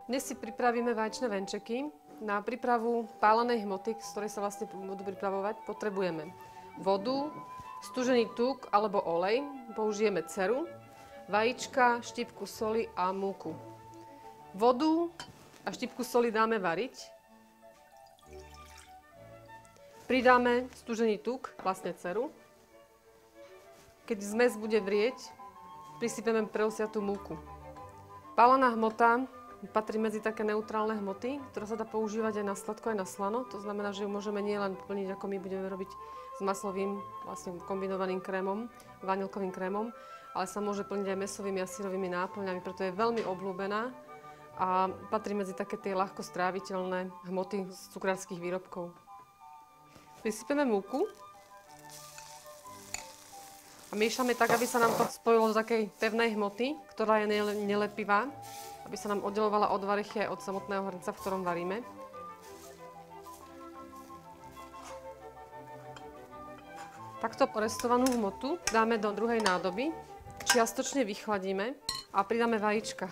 Dnes si pripravíme vaječné venčeky. Na prípravu pálenej hmoty, z ktorej sa vlastne budú pripravovať, potrebujeme vodu, stužený tuk alebo olej, použijeme dceru, vajíčka, štipku soli a múku. Vodu a štipku soli dáme variť. Pridáme stužený tuk, vlastne dceru. Keď zmes bude vrieť, prisypeme preosiatú múku. Pálená hmota patrí medzi také neutrálne hmoty, ktorá sa dá používať aj na sladko, aj na slano. To znamená, že ju môžeme nielen plniť, ako my budeme robiť s maslovým, vlastne kombinovaným krémom, vanilkovým krémom, ale sa môže plniť aj mäsovými a syrovými náplňami, preto je veľmi obľúbená a patrí medzi také tie ľahko stráviteľné hmoty z cukrárskych výrobkov. Prisypeme múku a miešame tak, aby sa nám to spojilo do takej pevnej hmoty, ktorá je nelepivá, aby sa nám oddelovala od varechy aj od samotného hrnca, v ktorom varíme. Takto porestovanú hmotu dáme do druhej nádoby, čiastočne vychladíme a pridáme vajíčka.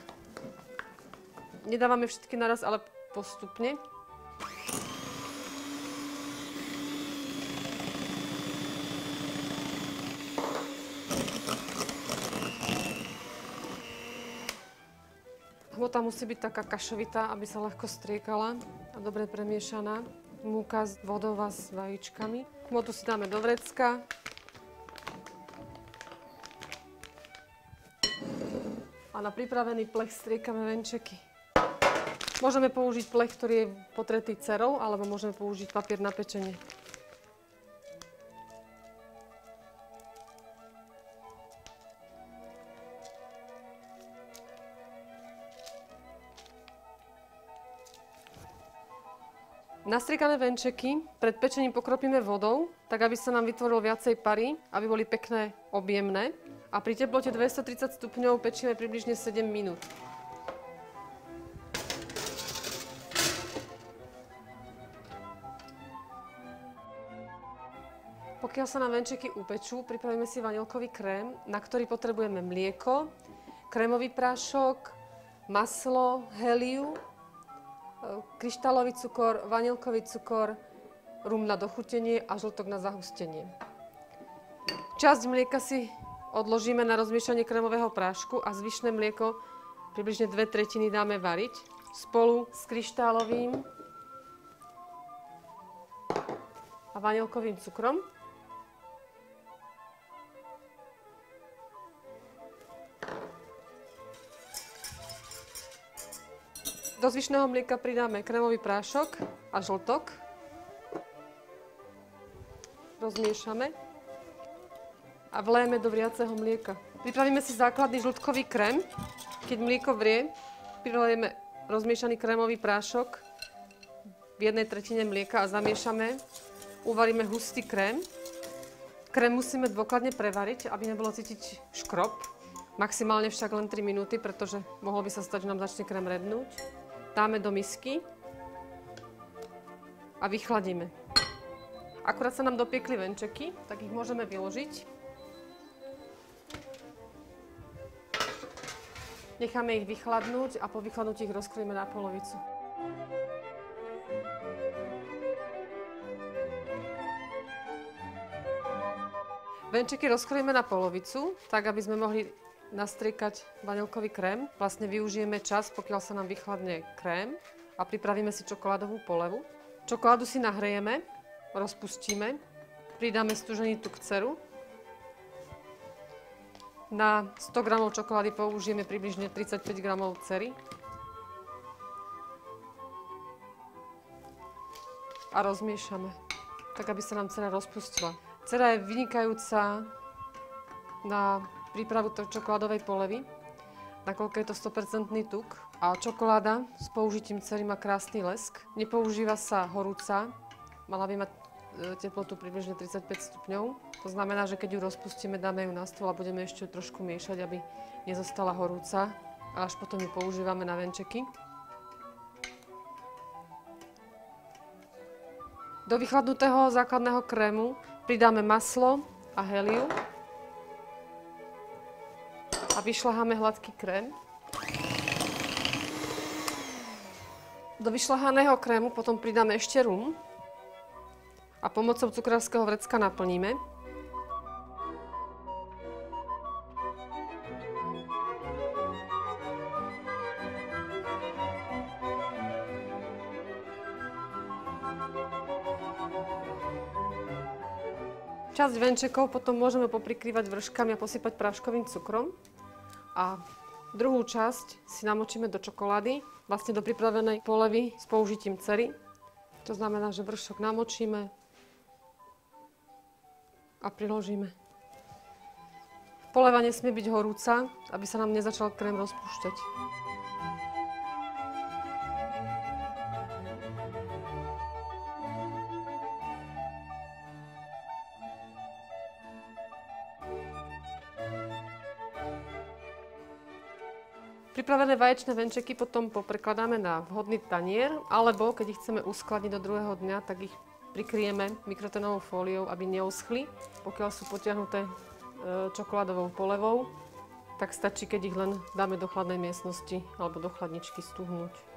Nedávame všetky naraz, ale postupne. Hmota musí byť taká kašovitá, aby sa ľahko striekala a dobre premiešaná. Múka s vodou a s vajíčkami. Hmotu si dáme do vrecka. A na pripravený plech striekame venčeky. Môžeme použiť plech, ktorý je potretý dcerou, alebo môžeme použiť papier na pečenie. Nastriekané venčeky pred pečením pokropíme vodou, tak aby sa nám vytvorilo viacej pary, aby boli pekné, objemné. A pri teplote 230 stupňov pečíme približne 7 minút. Pokiaľ sa nám venčeky upečú, pripravíme si vanilkový krém, na ktorý potrebujeme mlieko, krémový prášok, maslo, héliu, kryštálový cukor, vanilkový cukor, rum na dochutenie a žltok na zahustenie. Časť mlieka si odložíme na rozmiešanie krémového prášku a zvyšné mlieko, približne 2/3 dáme variť spolu s kryštálovým a vanilkovým cukrom. Do zvyšného mlieka pridáme krémový prášok a žltok. Rozmiešame a vlejeme do vriaceho mlieka. Pripravíme si základný žltkový krém. Keď mlieko vrie, prilejeme rozmiešaný krémový prášok v 1/3 mlieka a zamiešame. Uvaríme hustý krém. Krém musíme dôkladne prevariť, aby nebolo cítiť škrob. Maximálne však len 3 minúty, pretože mohlo by sa stať, že nám začne krém rednúť. Dáme do misky a vychladíme. Akurát sa nám dopiekli venčeky, tak ich môžeme vyložiť. Necháme ich vychladnúť a po vychladnutí ich rozkrojíme na polovicu. Venčeky rozkrojíme na polovicu, tak aby sme mohli nastriekať vanilkový krém. Vlastne využijeme čas, pokiaľ sa nám vychladne krém a pripravíme si čokoládovú polevu. Čokoládu si nahrejeme, rozpustíme, pridáme stužený tuk dceru. Na 100 g čokolády použijeme približne 35 g dcery. A rozmiešame, tak aby sa nám dcera rozpustila. Dcera je vynikajúca na prípravu čokoládovej polevy, nakoľko je to 100% tuk a čokoláda s použitím dcery má krásny lesk. Nepoužíva sa horúca, mala by mať teplotu približne 35 stupňov. To znamená, že keď ju rozpustíme, dáme ju na stôl a budeme ešte trošku miešať, aby nezostala horúca. A až potom ju používame na venčeky. Do vychladnutého základného krému pridáme maslo a héliu. A vyšľaháme hladký krém. Do vyšľahaného krému potom pridáme ešte rum a pomocou cukrárskeho vrecka naplníme. Časť venčekov potom môžeme poprikrývať vrškami a posypať práškovým cukrom. A druhú časť si namočíme do čokolády, vlastne do pripravenej polevy s použitím cery. To znamená, že vršok namočíme a priložíme. Poleva nesmie byť horúca, aby sa nám nezačal krém rozpúšťať. Pripravené vaječné venčeky potom poprekladáme na vhodný tanier, alebo keď ich chceme uskladniť do druhého dňa, tak ich prikryjeme mikrotenovou fóliou, aby neuschli. Pokiaľ sú potiahnuté čokoládovou polevou, tak stačí, keď ich len dáme do chladnej miestnosti alebo do chladničky stuhnúť.